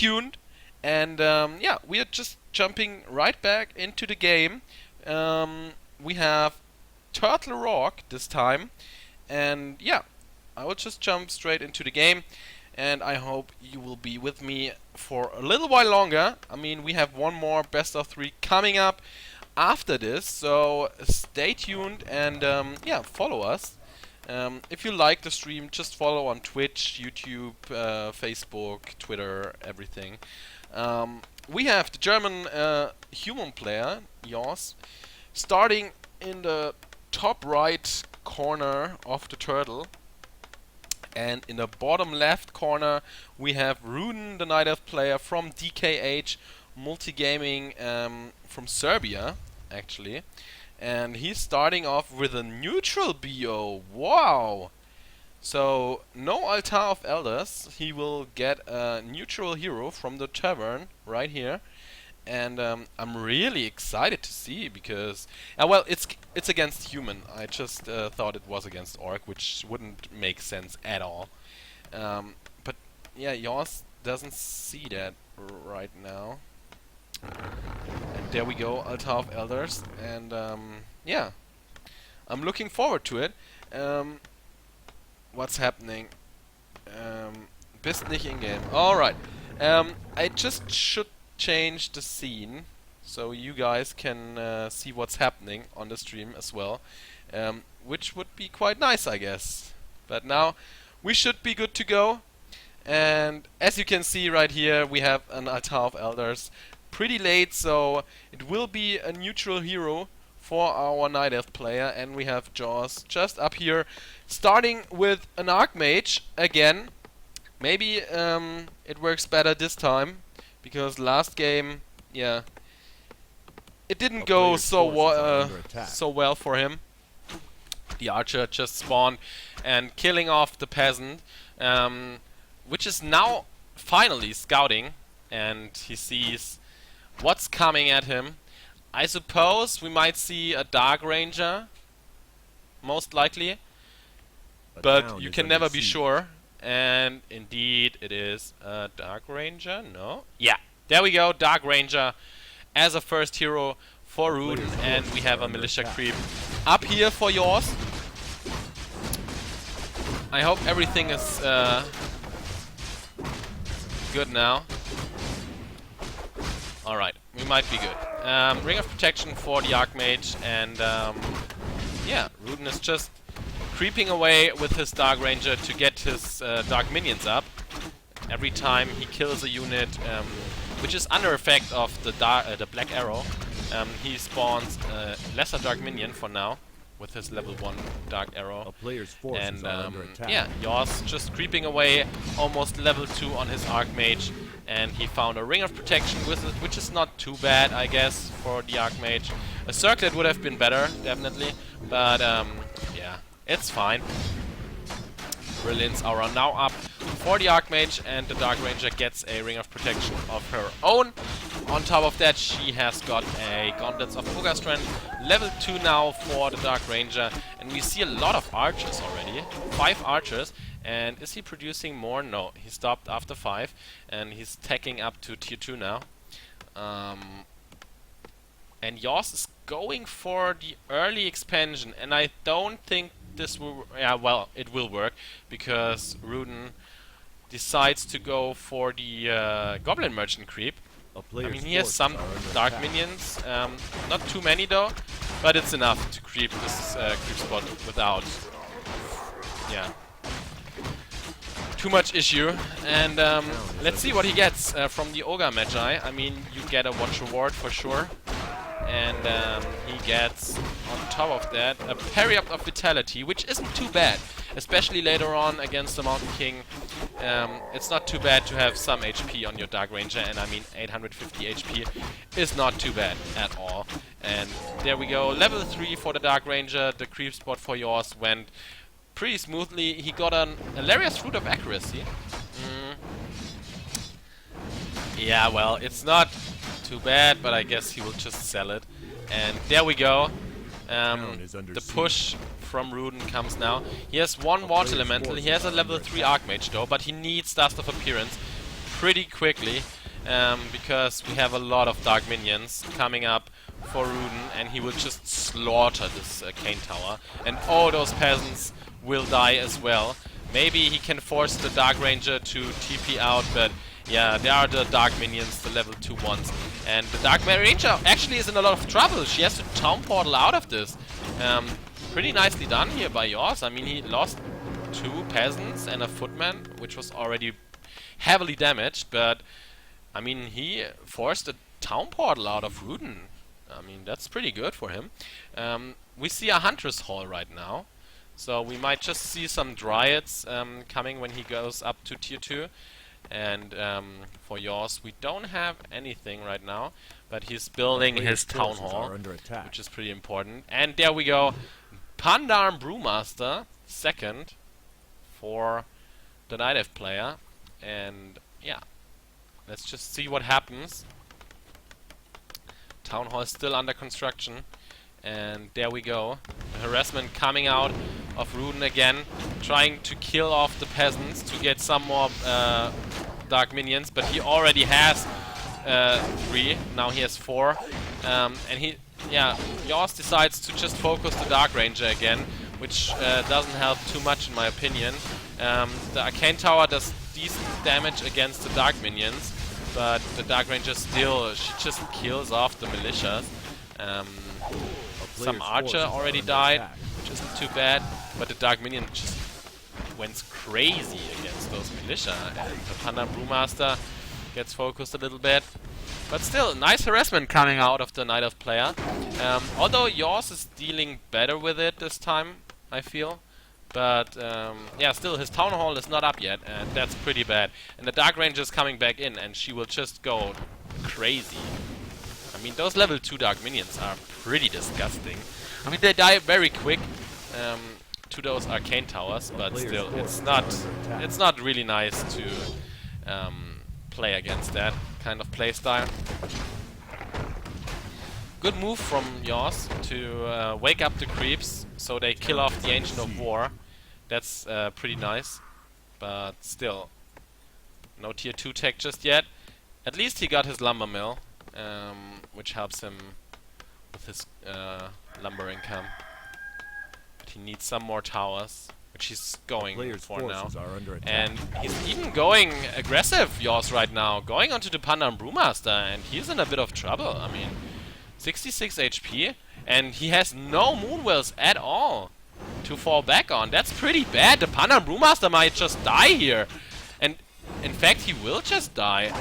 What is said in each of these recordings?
tuned. And yeah, we are just jumping right back into the game. We have Turtle Rock this time. And yeah, I will just jump straight into the game. And I hope you will be with me for a little while longer. I mean, we have one more best of 3 coming up after this. So stay tuned and yeah, follow us. If you like the stream, just follow on Twitch, YouTube, Facebook, Twitter, everything. We have the German human player, yaWs, starting in the top right corner of the turtle. And in the bottom left corner, we have Rudan, the Night Elf player from DKH Multigaming from Serbia, actually. And he's starting off with a neutral BO. Wow! So, no Altar of Elders. He will get a neutral hero from the tavern right here. And I'm really excited to see because... well, it's against human. I just thought it was against orc, which wouldn't make sense at all. But yeah, yaWs doesn't see that right now. And there we go, Altar of Elders. And yeah, I'm looking forward to it. What's happening? Bist nicht in-game. Alright. I just should change the scene so you guys can see what's happening on the stream as well. Which would be quite nice, I guess. But now we should be good to go. And as you can see right here, we have an Altar of Elders pretty late, so it will be a neutral hero for our Night Elf player, and we have yaWs just up here, starting with an Archmage again. Maybe it works better this time, because last game, yeah, it didn't go so well for him. The archer just spawned and killing off the peasant, which is now finally scouting, and he sees what's coming at him. I suppose we might see a Dark Ranger, most likely, but you can never be sure. And indeed, it is a Dark Ranger. No? Yeah, there we go, Dark Ranger as a first hero for Rudan, and we have a militia creep up here for yaWs. I hope everything is good now. Alright, we might be good. Ring of Protection for the Archmage, and yeah, Rudan is just creeping away with his Dark Ranger to get his Dark Minions up. Every time he kills a unit, which is under effect of the Black Arrow, he spawns lesser Dark Minion for now with his level 1 Dark Arrow. And yeah, yaWs just creeping away, almost level 2 on his Archmage. And he found a Ring of Protection with it, which is not too bad, I guess, for the Archmage. A Circlet would have been better, definitely, but yeah, it's fine. Brilliance Aura now up for the Archmage, and the Dark Ranger gets a Ring of Protection of her own. On top of that, she has got a Gauntlets of Ogastrand, level 2 now for the Dark Ranger, and we see a lot of archers already, 5 archers. And is he producing more? No, he stopped after 5, and he's tacking up to tier 2 now. And yaWs is going for the early expansion, and I don't think this will... yeah, well, it will work, because Rudan decides to go for the Goblin Merchant creep. I mean, he has some Dark Minions, not too many though, but it's enough to creep this creep spot without... yeah, too much issue. And let's see what he gets from the Ogre Magi. I mean, you get a Watch Reward for sure. And he gets, on top of that, a Parry Up of Vitality, which isn't too bad. Especially later on against the Mountain King. It's not too bad to have some HP on your Dark Ranger, and I mean 850 HP is not too bad at all. And there we go, level 3 for the Dark Ranger. The creep spot for yaWs went pretty smoothly. He got an Hilarious Fruit of Accuracy. Yeah, well, it's not too bad, but I guess he will just sell it. And there we go. The push from Rudan comes now. He has one Water Elemental. He has a level 3 Archmage though, but he needs Dust of Appearance pretty quickly because we have a lot of Dark Minions coming up for Rudan, and he will just slaughter this Cane Tower. And all those peasants will die as well. Maybe he can force the Dark Ranger to TP out, but yeah, there are the Dark Minions, the level 2 ones. And the Dark Ranger actually is in a lot of trouble. She has to Town Portal out of this. Pretty nicely done here by yaWs. I mean, he lost 2 peasants and a footman, which was already heavily damaged, but I mean, he forced a Town Portal out of Rudan. I mean, that's pretty good for him. We see a Hunter's Hall right now, so we might just see some Dryads coming when he goes up to tier 2. And for yaWs, we don't have anything right now, but he's building his Town Hall, which is pretty important. And there we go, Pandarm Brewmaster, second for the Night player. And yeah, let's just see what happens. Town Hall is still under construction. And there we go. The harassment coming out of Rudan again, trying to kill off the peasants to get some more Dark Minions, but he already has 3, now he has 4. And yaWs decides to just focus the Dark Ranger again, which doesn't help too much in my opinion. The Arcane Tower does decent damage against the Dark Minions, but the Dark Ranger still, she just kills off the militias. Some Archer already died, which isn't too bad, but the Dark Minion just went crazy against those militia, and the Pandarm Brewmaster gets focused a little bit. But still, nice harassment coming out of the Night Elf player. Although yaWs is dealing better with it this time, I feel. But yeah, still his Town Hall is not up yet, and that's pretty bad. And the Dark Ranger is coming back in, and she will just go crazy. I mean, those level 2 Dark Minions are pretty disgusting. I mean, they die very quick to those Arcane Towers, but still, it's not really nice to play against that kind of playstyle. Good move from yaWs to wake up the creeps so they kill off the Ancient of War. That's pretty nice, but still, no tier 2 tech just yet. At least he got his lumber mill, which helps him with his lumber income. But he needs some more towers, which he's going for now. And he's even going aggressive, yaWs, right now, going onto the Pandarm Brewmaster, and he's in a bit of trouble. I mean, 66 HP, and he has no Moonwells at all to fall back on. That's pretty bad. The Pandarm Brewmaster might just die here. And in fact, he will just die.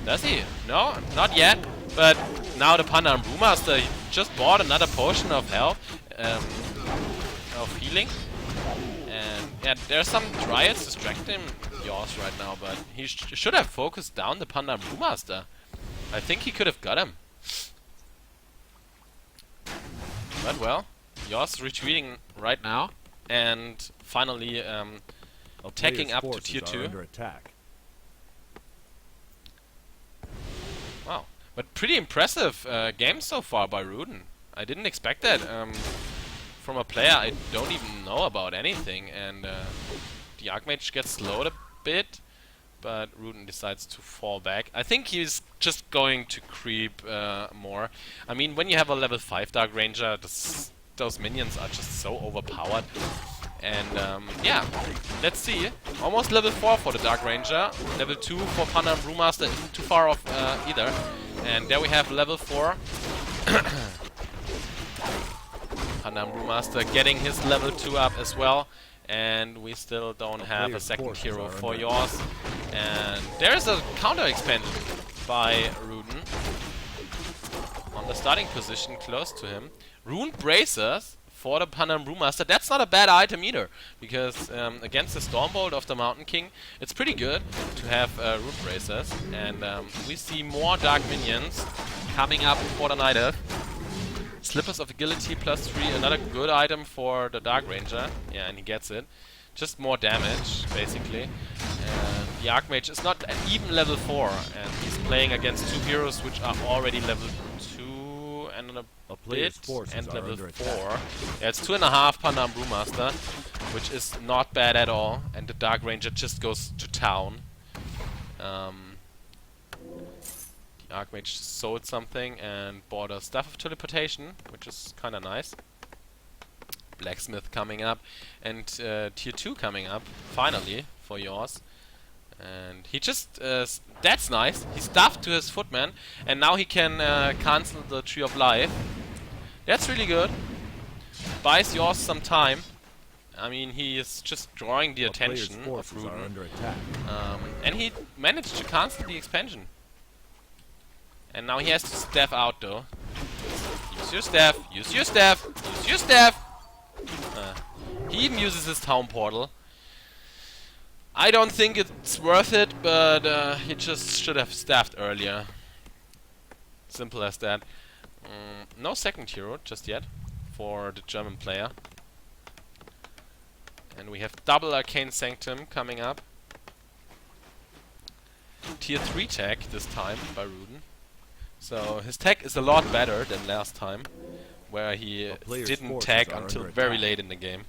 Does he? No, not yet. But now the Pandarm Brewmaster, he just bought another potion of health, of healing. And yeah, there's some Dryads distracting yaWs right now, but he should have focused down the Pandarm Brewmaster. I think he could have got him. But well, yaWs retreating right now, and finally attacking up to tier 2. Wow, but pretty impressive game so far by Rudan. I didn't expect that from a player I don't even know about anything, and the Archmage gets slowed a bit, but Rudan decides to fall back. I think he's just going to creep more. I mean, when you have a level 5 Dark Ranger, those minions are just so overpowered. And yeah, let's see. Almost level 4 for the Dark Ranger. Level 2 for Pandarm Brewmaster isn't too far off either. And there we have level 4. Pandarm Brewmaster getting his level 2 up as well. And we still don't have a second hero for yaWs. And there's a counter expansion by Rudan on the starting position close to him. Rune Bracers for the Pandarm Brewmaster. That's not a bad item either, because against the Stormbolt of the Mountain King, it's pretty good to have Rune Bracers. And we see more Dark Minions coming up for the Night Elf. Slippers of Agility +3, another good item for the Dark Ranger. Yeah, and he gets it. Just more damage, basically. And the Archmage is not an even level 4, and he's playing against 2 heroes which are already level 2 and a bit, and level 4. Yeah, it's 2.5 Pandarm Brewmaster, which is not bad at all. And the Dark Ranger just goes to town. Archmage sold something and bought a Staff of Teleportation, which is kinda nice. Blacksmith coming up, and tier 2 coming up, finally, for yaWs. And he just, that's nice, he stuffed to his footman, and now he can cancel the Tree of Life. That's really good. Buys yaWs some time. I mean, he is just drawing the attention of Rudan. And he managed to cancel the expansion. And now he has to staff out though. Use your staff, use your staff, use your staff! He even uses his town portal. I don't think it's worth it, but he just should have staffed earlier. Simple as that. No second hero just yet for the German player. And we have double Arcane Sanctum coming up. Tier 3 tech this time by Rudan. So his tech is a lot better than last time, where he didn't tag until very late in the game.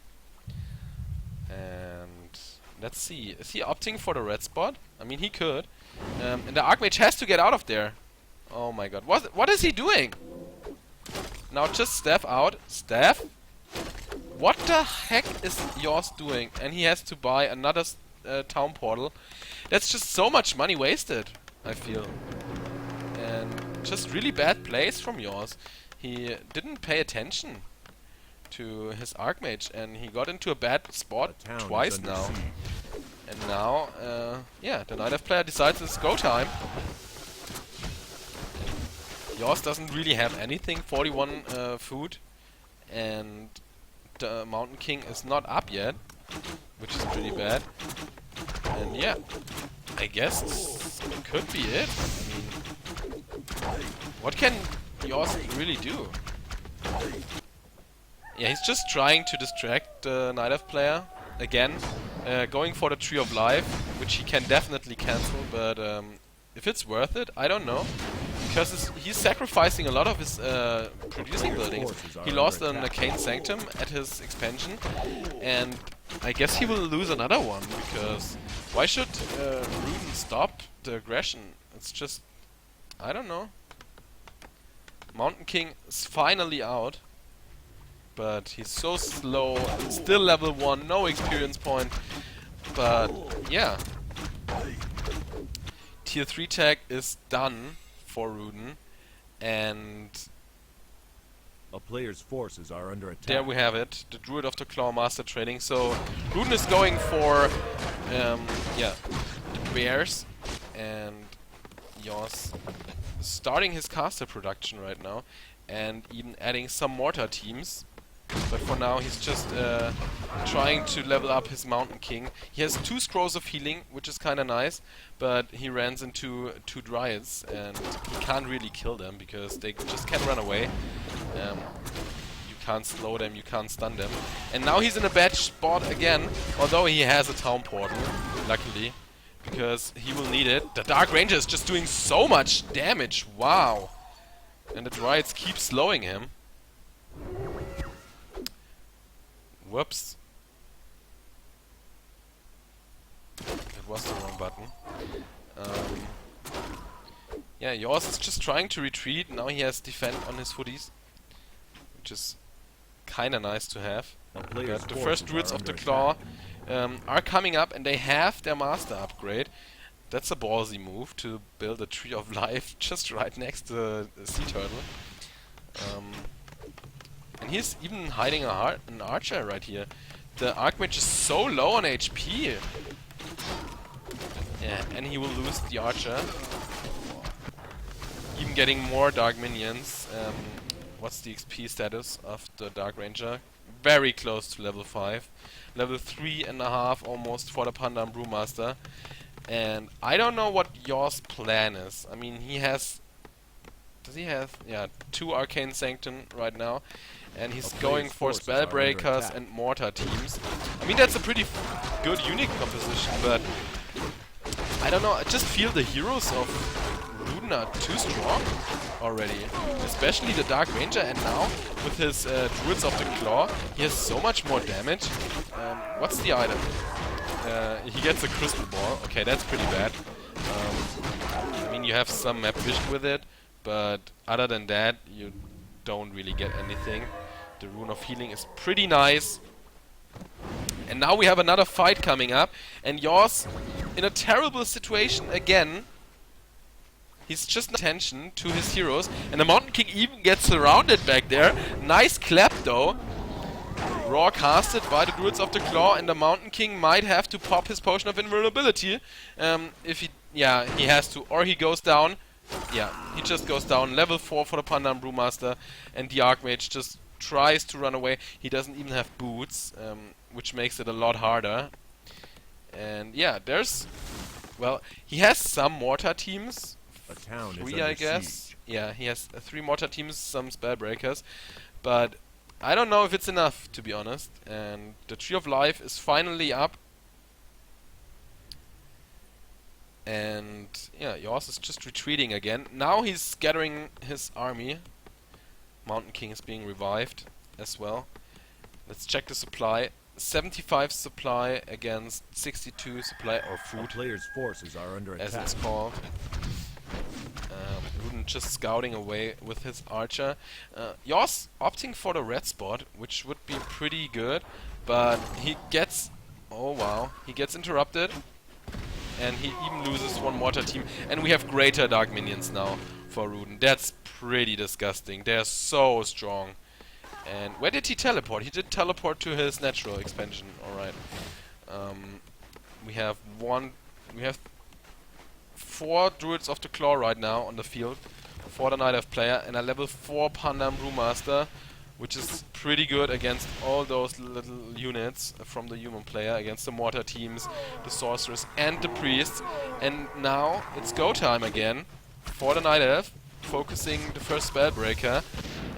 And let's see, is he opting for the red spot? I mean, he could. And the Archmage has to get out of there. Oh my god, what is he doing? Now just staff out. Staff? What the heck is yaWs doing? And he has to buy another town portal. That's just so much money wasted, I feel. And just really bad plays from yaWs. He didn't pay attention to his Archmage, and he got into a bad spot twice now. And now, yeah, the Night Elf player decides it's go time. yaWs doesn't really have anything, 41 food, and the Mountain King is not up yet, which is pretty bad. And yeah, I guess this could be it. I mean, what can yaWs really do? Yeah, he's just trying to distract the Night Elf player again, going for the Tree of Life, which he can definitely cancel, but if it's worth it, I don't know. Because he's sacrificing a lot of his producing buildings. He lost an Arcane Sanctum at his expansion, and I guess he will lose another one, because why should Rudan stop the aggression? It's just, I don't know. Mountain King is finally out, but he's so slow, still level 1, no experience point, but yeah. Tier 3 tag is done for Rudan, and a player's forces are under attack. There we have it, the Druid of the Claw Master Trading. So Rudan is going for yeah, the bears, and yaWs starting his caster production right now, and even adding some mortar teams. But for now he's just trying to level up his Mountain King. He has 2 scrolls of healing, which is kinda nice, but he runs into 2 dryads and he can't really kill them because they just can't run away. You can't slow them, you can't stun them. And now he's in a bad spot again, although he has a town portal, luckily, because he will need it. The Dark Ranger is just doing so much damage, wow! And the dryads keep slowing him. Whoops. That was the wrong button. Yeah, yaWs is just trying to retreat. Now he has defend on his footies, which is kinda nice to have. But the first Druids of the Claw are coming up, and they have their master upgrade. That's a ballsy move to build a Tree of Life just right next to the Sea Turtle. And he's even hiding an archer right here. The Archmage is so low on HP. Yeah, and he will lose the archer. Even getting more Dark Minions. What's the XP status of the Dark Ranger? Very close to level 5. Level 3.5 almost for the Panda and Brewmaster. And I don't know what yaWs' plan is. I mean, he has... Does he have... Yeah, 2 Arcane Sanctum right now. And he's going for Spellbreakers and Mortar teams. I mean, that's a pretty good unique composition, but I don't know, I just feel the heroes of Rudan are too strong already. Especially the Dark Ranger, and now with his Druids of the Claw, he has so much more damage. What's the item? He gets a Crystal Ball. Okay, that's pretty bad. I mean, you have some map vision with it, but other than that, you don't really get anything. The Rune of Healing is pretty nice. And now we have another fight coming up, and yaWs in a terrible situation again. He's just not paying attention to his heroes, and the Mountain King even gets surrounded back there. Nice clap though. Raw casted by the Druids of the Claw, and the Mountain King might have to pop his potion of invulnerability. If he, yeah, he has to, or he goes down. Yeah, he just goes down. Level 4 for the Pandan Brewmaster, and the Archmage just tries to run away. He doesn't even have boots, which makes it a lot harder. And yeah, there's, well, he has some mortar teams. A town is 3, under I guess. siege. Yeah, he has 3 mortar teams, some spellbreakers, but I don't know if it's enough, to be honest. And the Tree of Life is finally up. And yeah, yaWs is just retreating again. Now he's scattering his army. Mountain King is being revived as well. Let's check the supply. 75 supply against 62 supply, or A food, player's forces are under as attack. it's called. Rudan just scouting away with his archer. yaWs opting for the red spot, which would be pretty good, but he gets, oh wow, he gets interrupted, and he even loses 1 mortar team, and we have greater dark minions now for Rudan. That's pretty disgusting. They're so strong. And where did he teleport? He did teleport to his natural expansion. Alright. We have 4 Druids of the Claw right now on the field for the Night Elf player, and a level 4 Pandan Brewmaster, which is pretty good against all those little units from the human player, against the mortar teams, the sorcerers, and the priests. And now it's go time again for the Night Elf, focusing the first spellbreaker,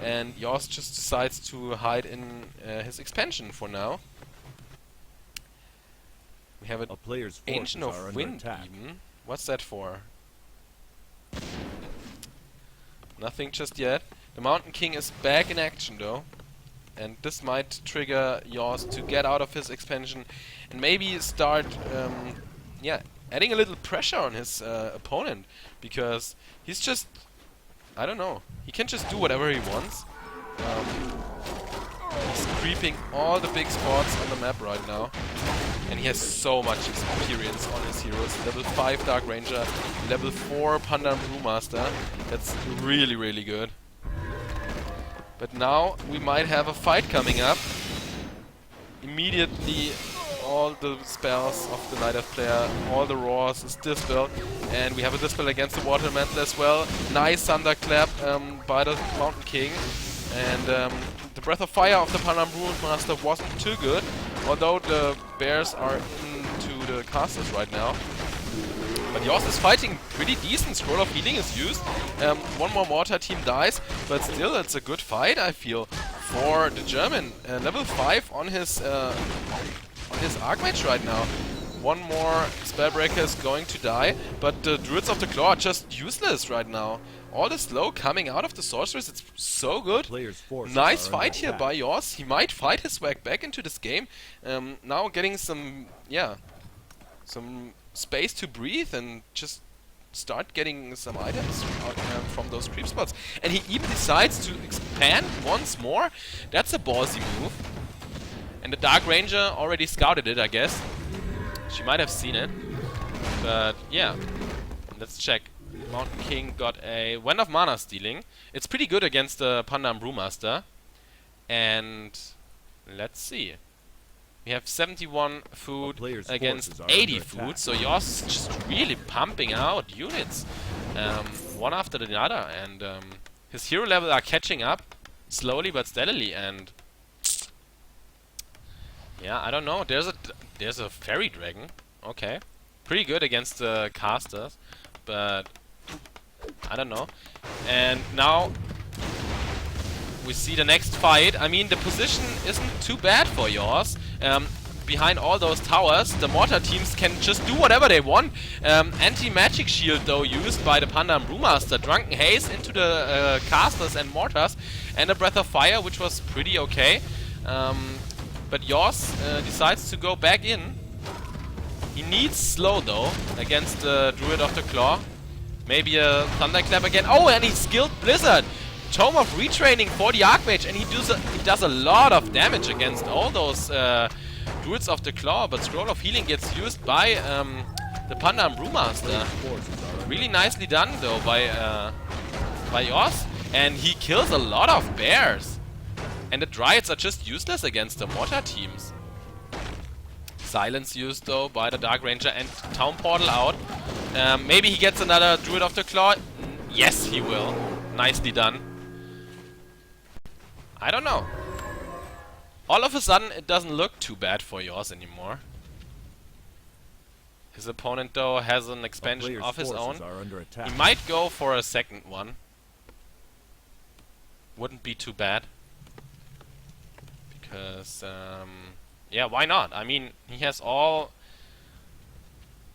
and yaWs just decides to hide in his expansion for now. We have an A player's forces Ancient are of under Wind attack. even. What's that for? Nothing just yet. The Mountain King is back in action though, and this might trigger yaWs to get out of his expansion and maybe start yeah, adding a little pressure on his opponent, because he's just, I don't know, he can just do whatever he wants. He's creeping all the big spots on the map right now, and he has so much experience on his heroes. Level 5 Dark Ranger, level 4 Pandan Brewmaster. That's really, really good. But now we might have a fight coming up. Immediately all the spells of the Night Elf player, all the roars is dispelled, and we have a dispel against the Water Mantle as well. Nice thunderclap by the Mountain King, and the Breath of Fire of the Pandan Brewmaster wasn't too good, although the bears are into the casters right now. But yaWs is fighting pretty decent. Scroll of Healing is used. 1 more mortar team dies, but still it's a good fight, I feel, for the German. Level 5 on his Archmage right now. 1 more Spellbreaker is going to die, but the Druids of the Claw are just useless right now. All the slow coming out of the sorcerers, it's so good. Player's forces Nice are fight under here attack. by yaWs. He might fight his way back into this game. Now getting some, yeah, some space to breathe and just start getting some items out, from those creep spots. And he even decides to expand once more. That's a ballsy move. And the Dark Ranger already scouted it, I guess. She might have seen it. But yeah, let's check. Mountain King got a Wand of Mana Stealing. It's pretty good against the Pandan Brewmaster. And let's see. We have 71 food player's against forces are 80 under food, attack. so yaWs is just really pumping out units, one after the other, and his hero level are catching up slowly but steadily. And yeah, I don't know. There's a fairy dragon. Okay, pretty good against the casters, but I don't know. And now we see the next fight. I mean, the position isn't too bad for yaWs. Behind all those towers, the mortar teams can just do whatever they want. Anti-magic shield though used by the Pandan Brewmaster. Drunken Haze into the casters and mortars, and a Breath of Fire, which was pretty okay. But yaWs decides to go back in. He needs slow though against the Druid of the Claw. Maybe a Thunderclap again. Oh, and he skilled Blizzard. Tome of Retraining for the Archmage, and he does a lot of damage against all those Druids of the Claw, but Scroll of Healing gets used by the Panda and Brewmaster. Really nicely done though by yaWs, and he kills a lot of bears. And the Dryads are just useless against the Mortar teams. Silence used though by the Dark Ranger and Town Portal out. Maybe he gets another Druid of the Claw. Yes, he will. Nicely done. I don't know. All of a sudden, it doesn't look too bad for yaWs anymore. His opponent, though, has an expansion of his own. He might go for a second one. Wouldn't be too bad. Because, yeah, why not? I mean, he has all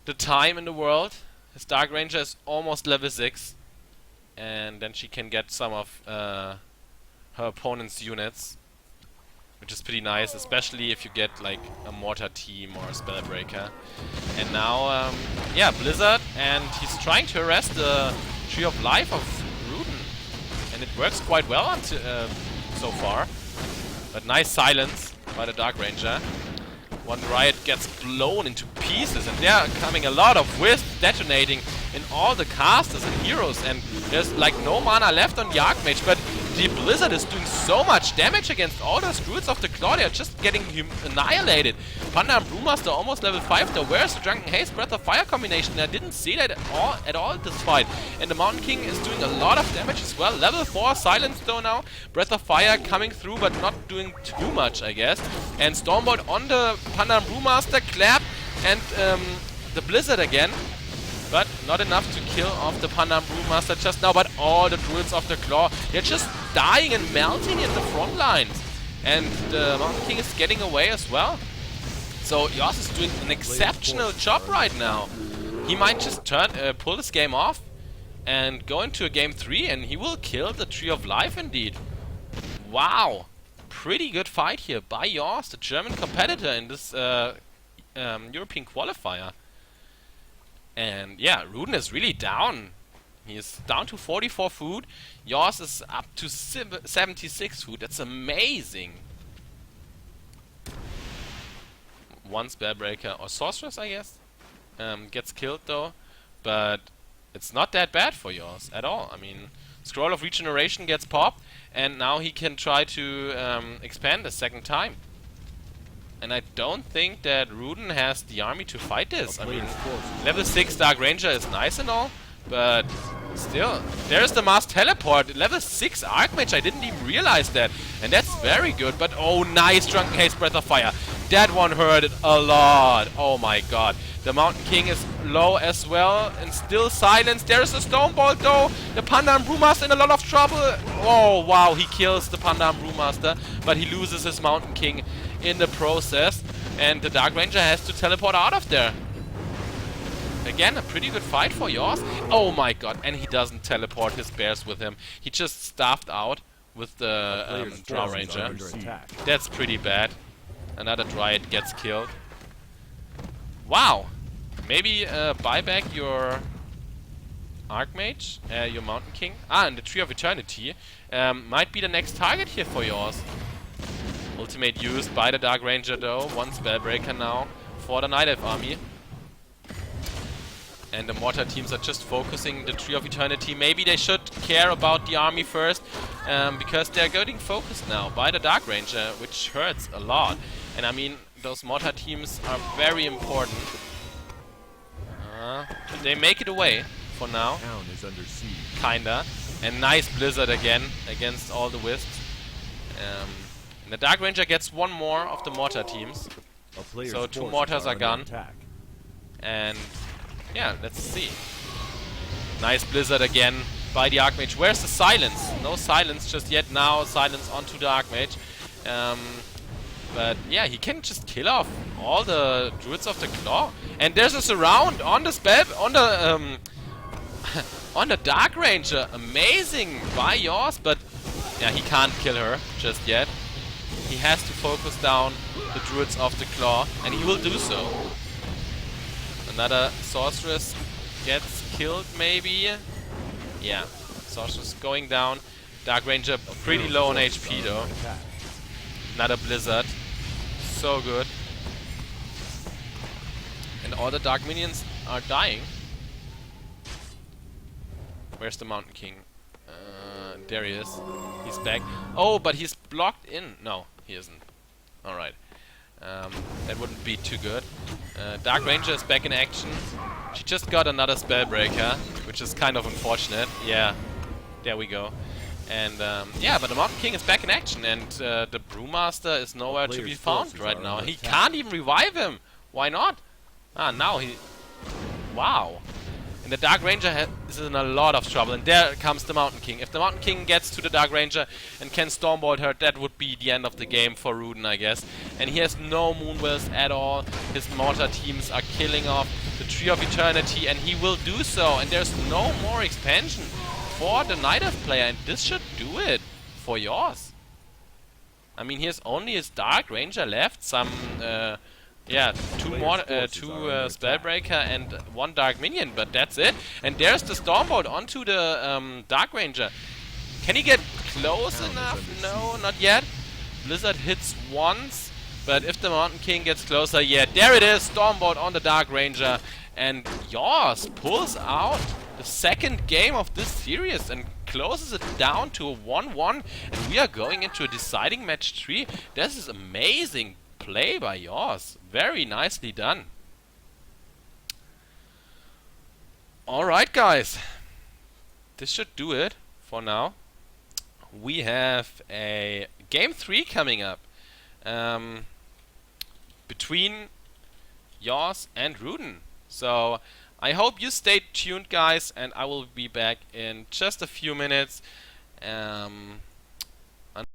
the time in the world. His Dark Ranger is almost level 6. And then she can get some of her opponent's units, which is pretty nice, especially if you get like a Mortar team or a Spellbreaker. And now, yeah, Blizzard, and he's trying to harass the Tree of Life of Rudan, and it works quite well until so far. But nice silence by the Dark Ranger. One Riot gets blown into pieces, and there are coming a lot of wisps detonating in all the casters and heroes, and there's like no mana left on the Archmage, but the Blizzard is doing so much damage against all those Druids of the Claw. They're just getting annihilated. Panda and Brewmaster almost level 5 though. Where's the Drunken Haste Breath of Fire combination? I didn't see that at all this fight. And the Mountain King is doing a lot of damage as well. Level 4 Silence though now. Breath of Fire coming through, but not doing too much, I guess. And Stormbolt on the Panda and Brewmaster. Clap and the Blizzard again. But not enough to kill off the Panda and Brewmaster just now, but all the Druids of the Claw, they're just dying and melting in the front lines. And the Mountain King is getting away as well. So yaWs is doing an exceptional job right now. He might just pull this game off and go into a game 3, and he will kill the Tree of Life indeed. Wow. Pretty good fight here by yaWs, the German competitor in this European qualifier. And yeah, Rudan is really down. He is down to 44 food. yaWs is up to 76 food. That's amazing. One Spellbreaker or Sorceress, I guess. Gets killed though. But it's not that bad for yaWs at all. I mean, Scroll of Regeneration gets popped. And now he can try to expand a second time. And I don't think that Rudan has the army to fight this. I mean, level 6 Dark Ranger is nice and all, but still, there's the Mass Teleport. Level 6 Archmage, I didn't even realize that. And that's very good, but oh, nice Drunken Haste Breath of Fire. That one hurt it a lot. Oh my god. The Mountain King is low as well, and still silence. There's a Stormbolt though. The Panda and Brewmaster in a lot of trouble. Oh wow, he kills the Panda and Brewmaster, but he loses his Mountain King in the process, and the Dark Ranger has to teleport out of there. Again, a pretty good fight for yaWs. Oh my god, and he doesn't teleport his bears with him. He just staffed out with the Drow Ranger. That's pretty bad. Another Dryad gets killed. Wow. Maybe buy back your Archmage, your Mountain King. Ah, and the Tree of Eternity might be the next target here for yaWs. Ultimate used by the Dark Ranger though. One Spellbreaker now for the Night Elf army. And the Mortar teams are just focusing the Tree of Eternity. Maybe they should care about the army first, because they're getting focused now by the Dark Ranger, which hurts a lot. And I mean, those Mortar teams are very important. They make it away for now. Town is under siege. Kinda. And nice Blizzard again against all the wisps. And the Dark Ranger gets one more of the Mortar teams. So 2 mortars are gone. And yeah, let's see. Nice Blizzard again by the Archmage. Where's the silence? No silence just yet. Now silence onto the Archmage. But yeah, he can just kill off all the Druids of the Claw. And there's a surround on the spell, on the on the Dark Ranger. Amazing by yaWs, but yeah, he can't kill her just yet. He has to focus down the Druids of the Claw, and he will do so. Another Sorceress gets killed maybe. Yeah, Sorcerer's going down. Dark Ranger pretty low on HP though. Another Blizzard. So good. And all the Dark Minions are dying. Where's the Mountain King? There he is. He's back. Oh, but he's blocked in. No, he isn't. Alright. That wouldn't be too good. Dark Ranger is back in action. She just got another Spellbreaker, which is kind of unfortunate. Yeah, there we go. And yeah, but the Mountain King is back in action, and the Brewmaster is nowhere to be found right now. He can't even revive him. Why not? Ah, now he... Wow. And the Dark Ranger is in a lot of trouble. And there comes the Mountain King. If the Mountain King gets to the Dark Ranger and can Stormbolt her, that would be the end of the game for Rudan, I guess. And he has no Moonwills at all. His mortar teams are killing off the Tree of Eternity, and he will do so. And there's no more expansion for the Night Elf player, and this should do it for yours. I mean, he has only his Dark Ranger left, some... yeah, two Spellbreaker and one Dark Minion, but that's it. And there's the Stormbolt onto the Dark Ranger. Can he get close enough? No, not yet. Blizzard hits once, but if the Mountain King gets closer, yeah, there it is, Stormbolt on the Dark Ranger. And yaWs pulls out the second game of this series and closes it down to a 1-1. And we are going into a deciding match 3. This is amazing play by yaWs. Very nicely done. Alright guys, this should do it for now. We have a game 3 coming up between yaWs and Rudan. So I hope you stay tuned guys, and I will be back in just a few minutes.